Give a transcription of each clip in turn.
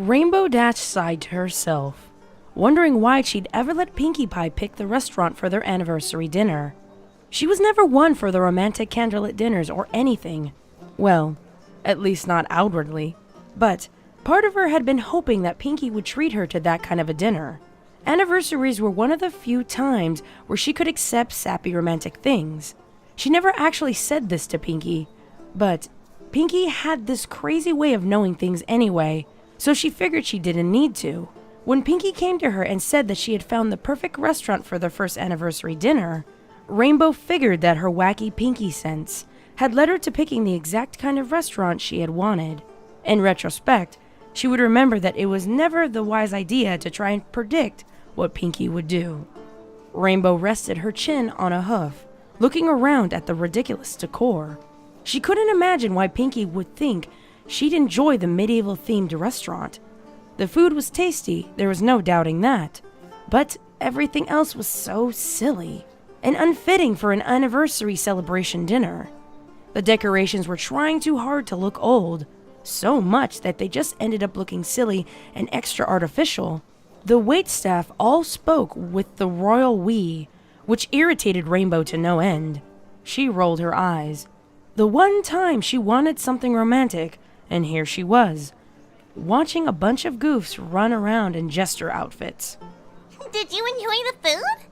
Rainbow Dash sighed to herself, wondering why she'd ever let Pinkie Pie pick the restaurant for their anniversary dinner. She was never one for the romantic candlelit dinners or anything. Well, at least not outwardly. But part of her had been hoping that Pinkie would treat her to that kind of a dinner. Anniversaries were one of the few times where she could accept sappy romantic things. She never actually said this to Pinkie, but Pinkie had this crazy way of knowing things anyway, so she figured she didn't need to. When Pinkie came to her and said that she had found the perfect restaurant for their first anniversary dinner, Rainbow figured that her wacky Pinkie sense had led her to picking the exact kind of restaurant she had wanted. In retrospect, she would remember that it was never the wise idea to try and predict what Pinkie would do. Rainbow rested her chin on a hoof, looking around at the ridiculous decor. She couldn't imagine why Pinkie would think she'd enjoy the medieval-themed restaurant. The food was tasty, there was no doubting that. But everything else was so silly and unfitting for an anniversary celebration dinner. The decorations were trying too hard to look old, so much that they just ended up looking silly and extra artificial. The waitstaff all spoke with the royal we, which irritated Rainbow to no end. She rolled her eyes. The one time she wanted something romantic, and here she was, watching a bunch of goofs run around in jester outfits. Did you enjoy the food?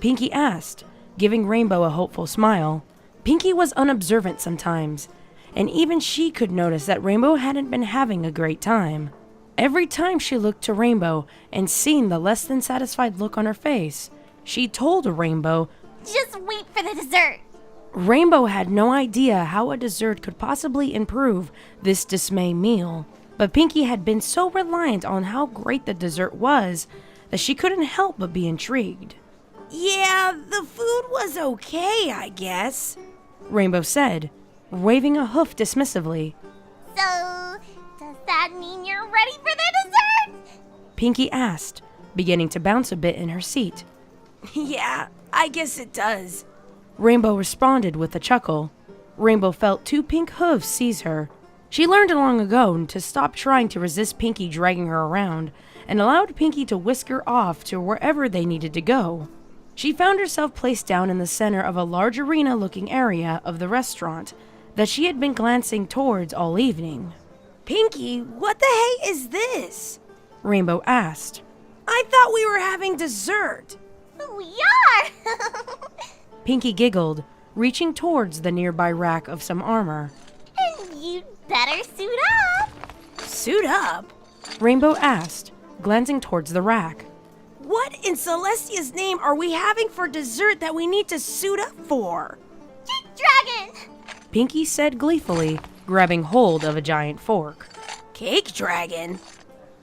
Pinkie asked, giving Rainbow a hopeful smile. Pinkie was unobservant sometimes, and even she could notice that Rainbow hadn't been having a great time. Every time she looked to Rainbow and seen the less than satisfied look on her face, she told Rainbow, "Just wait for the dessert." Rainbow had no idea how a dessert could possibly improve this dismay meal, but Pinkie had been so reliant on how great the dessert was that she couldn't help but be intrigued. "Yeah, the food was okay, I guess," Rainbow said, waving a hoof dismissively. So, does that mean you're ready for the dessert? Pinkie asked, beginning to bounce a bit in her seat. "Yeah, I guess it does," Rainbow responded with a chuckle. Rainbow felt two pink hooves seize her. She learned long ago to stop trying to resist Pinkie dragging her around and allowed Pinkie to whisk her off to wherever they needed to go. She found herself placed down in the center of a large arena-looking area of the restaurant that she had been glancing towards all evening. "Pinkie, what the hey is this?" Rainbow asked. "I thought we were having dessert." We are! Pinkie giggled, reaching towards the nearby rack of some armor. And you'd better suit up. "Suit up?" Rainbow asked, glancing towards the rack. "What in Celestia's name are we having for dessert that we need to suit up for?" Cake dragon! Pinkie said gleefully, grabbing hold of a giant fork. "Cake dragon?"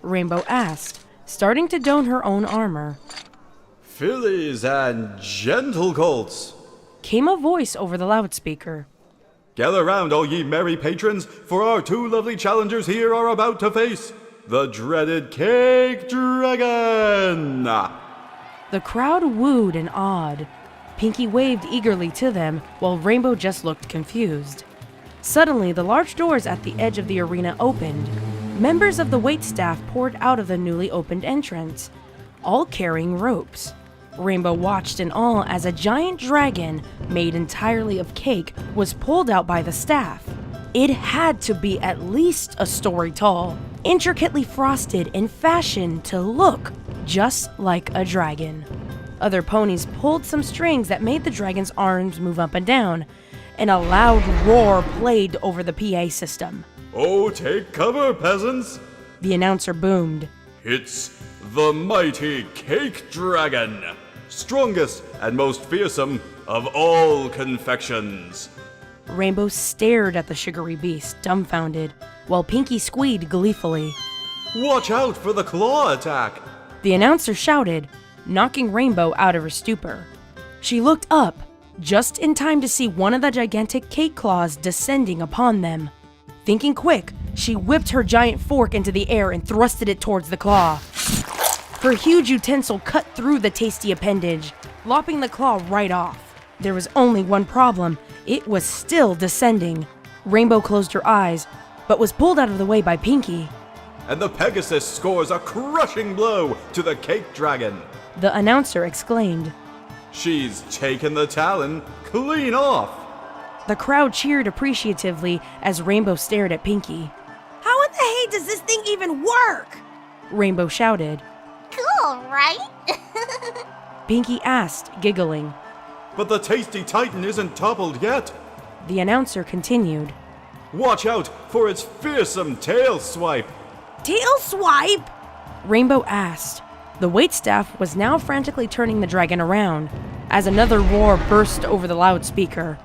Rainbow asked, starting to don her own armor. "Fillies and gentle colts," Came a voice over the loudspeaker. "gather round, all ye merry patrons, for our two lovely challengers here are about to face the dreaded Cake Dragon!" The crowd wooed and awed. Pinkie waved eagerly to them, while Rainbow just looked confused. Suddenly, the large doors at the edge of the arena opened. Members of the waitstaff poured out of the newly opened entrance, all carrying ropes. Rainbow watched in awe as a giant dragon, made entirely of cake, was pulled out by the staff. It had to be at least a story tall, intricately frosted and fashioned to look just like a dragon. Other ponies pulled some strings that made the dragon's arms move up and down, and a loud roar played over the PA system. "Oh, take cover, peasants! The announcer boomed. It's the mighty Cake Dragon, strongest and most fearsome of all confections." Rainbow stared at the sugary beast, dumbfounded, while Pinkie squeaked gleefully. "Watch out for the claw attack!" The announcer shouted, knocking Rainbow out of her stupor. She looked up, just in time to see one of the gigantic cake claws descending upon them. Thinking quick, she whipped her giant fork into the air and thrusted it towards the claw. Her huge utensil cut through the tasty appendage, lopping the claw right off. There was only one problem. It was still descending. Rainbow closed her eyes, but was pulled out of the way by Pinkie. and the Pegasus scores a crushing blow to the cake dragon. The announcer exclaimed. She's taken the talon clean off. The crowd cheered appreciatively as Rainbow stared at Pinkie. How in the hay does this thing even work? Rainbow shouted. Cool, right? Pinkie asked, giggling. But the tasty titan isn't toppled yet. The announcer continued. Watch out for its fearsome tail swipe. Tail swipe? Rainbow asked. The waitstaff was now frantically turning the dragon around as another roar burst over the loudspeaker.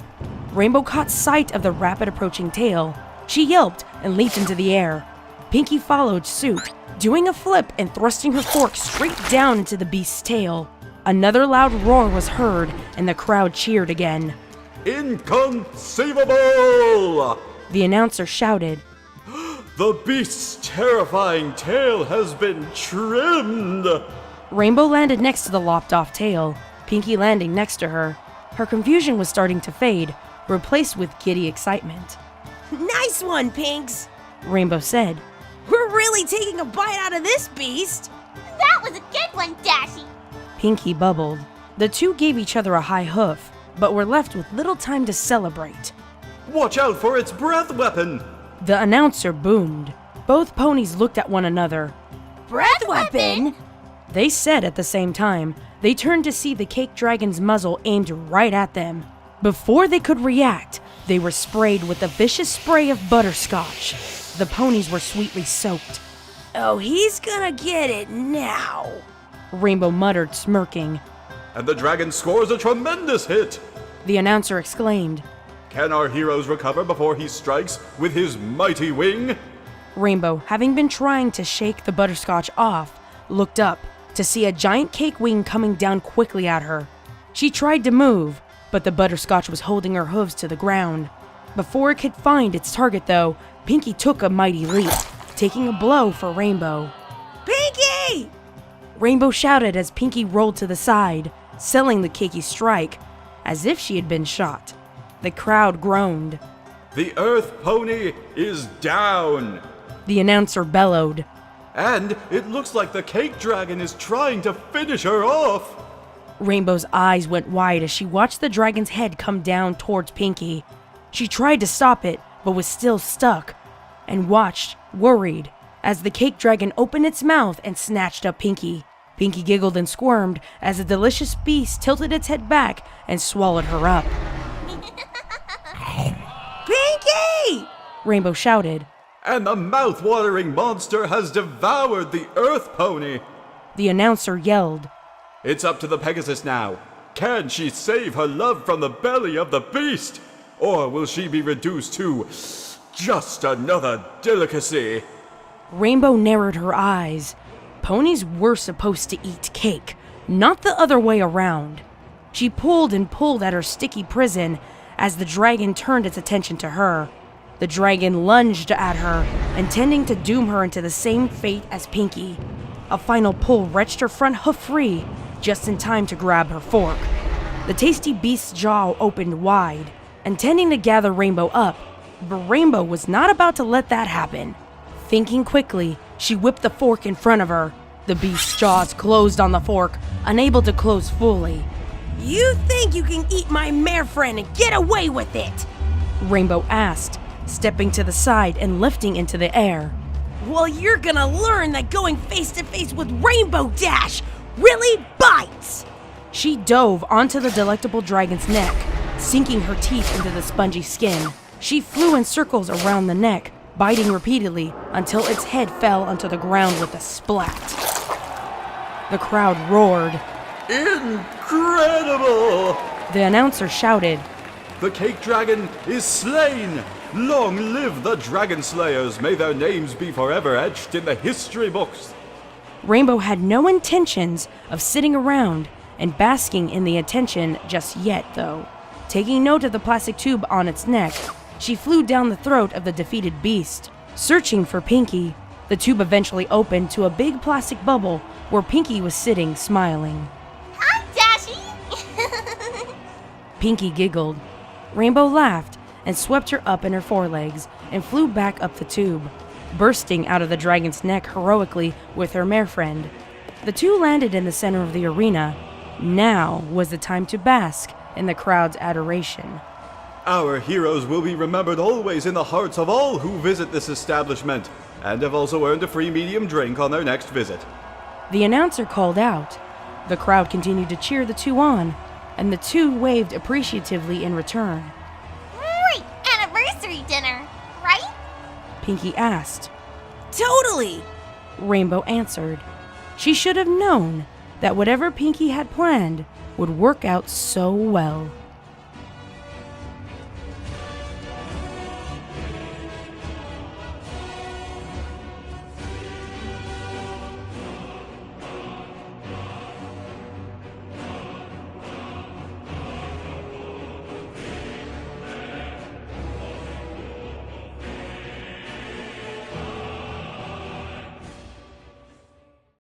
Rainbow caught sight of the rapid approaching tail. She yelped and leaped into the air. Pinkie followed suit, doing a flip and thrusting her fork straight down into the beast's tail. Another loud roar was heard, and the crowd cheered again. Inconceivable! The announcer shouted. The beast's terrifying tail has been trimmed! Rainbow landed next to the lopped-off tail, Pinkie landing next to her. Her confusion was starting to fade, replaced with giddy excitement. Nice one, Pinks. Rainbow said. We're really taking a bite out of this beast. That was a good one, Dashy. Pinkie bubbled. The two gave each other a high hoof, but were left with little time to celebrate. Watch out for its breath weapon! The announcer boomed. Both ponies looked at one another. Breath weapon? They said at the same time. They turned to see the cake dragon's muzzle aimed right at them. Before they could react, they were sprayed with a vicious spray of butterscotch. The ponies were sweetly soaked. Oh, he's gonna get it now. Rainbow muttered, smirking. And the dragon scores a tremendous hit! The announcer exclaimed. Can our heroes recover before he strikes with his mighty wing? Rainbow, having been trying to shake the butterscotch off, looked up to see a giant cake wing coming down quickly at her. She tried to move, but the butterscotch was holding her hooves to the ground. Before it could find its target, though, Pinkie took a mighty leap, taking a blow for Rainbow. Pinkie! Rainbow shouted as Pinkie rolled to the side, selling the cakey strike, as if she had been shot. The crowd groaned. The Earth Pony is down! The announcer bellowed. And it looks like the cake dragon is trying to finish her off! Rainbow's eyes went wide as she watched the dragon's head come down towards Pinkie. She tried to stop it, but was still stuck, and watched, worried, as the cake dragon opened its mouth and snatched up Pinkie. Pinkie giggled and squirmed as the delicious beast tilted its head back and swallowed her up. Pinkie! Rainbow shouted. And the mouth-watering monster has devoured the Earth Pony! The announcer yelled. It's up to the Pegasus now. Can she save her love from the belly of the beast? Or will she be reduced to just another delicacy? Rainbow narrowed her eyes. Ponies were supposed to eat cake, not the other way around. She pulled and pulled at her sticky prison as the dragon turned its attention to her. The dragon lunged at her, intending to doom her into the same fate as Pinkie. A final pull wrenched her front hoof free, just in time to grab her fork. The tasty beast's jaw opened wide, intending to gather Rainbow up, but Rainbow was not about to let that happen. Thinking quickly, she whipped the fork in front of her. The beast's jaws closed on the fork, unable to close fully. You think you can eat my mare friend and get away with it? Rainbow asked, stepping to the side and lifting into the air. Well, you're gonna learn that going face to face with Rainbow Dash really bites! She dove onto the delectable dragon's neck, sinking her teeth into the spongy skin. She flew in circles around the neck, biting repeatedly until its head fell onto the ground with a splat. The crowd roared. Incredible! The announcer shouted. The cake dragon is slain! Long live the dragon slayers! May their names be forever etched in the history books! Rainbow had no intentions of sitting around and basking in the attention just yet, though. Taking note of the plastic tube on its neck, she flew down the throat of the defeated beast, searching for Pinkie. The tube eventually opened to a big plastic bubble where Pinkie was sitting, smiling. Hi, Dashy! Pinkie giggled. Rainbow laughed and swept her up in her forelegs and flew back up the tube. bursting out of the dragon's neck heroically with her mare friend. The two landed in the center of the arena. Now was the time to bask in the crowd's adoration. Our heroes will be remembered always in the hearts of all who visit this establishment, and have also earned a free medium drink on their next visit. The announcer called out. The crowd continued to cheer the two on, and the two waved appreciatively in return. Great anniversary dinner, right? Pinkie asked. Totally! Rainbow answered. She should have known that whatever Pinkie had planned would work out so well.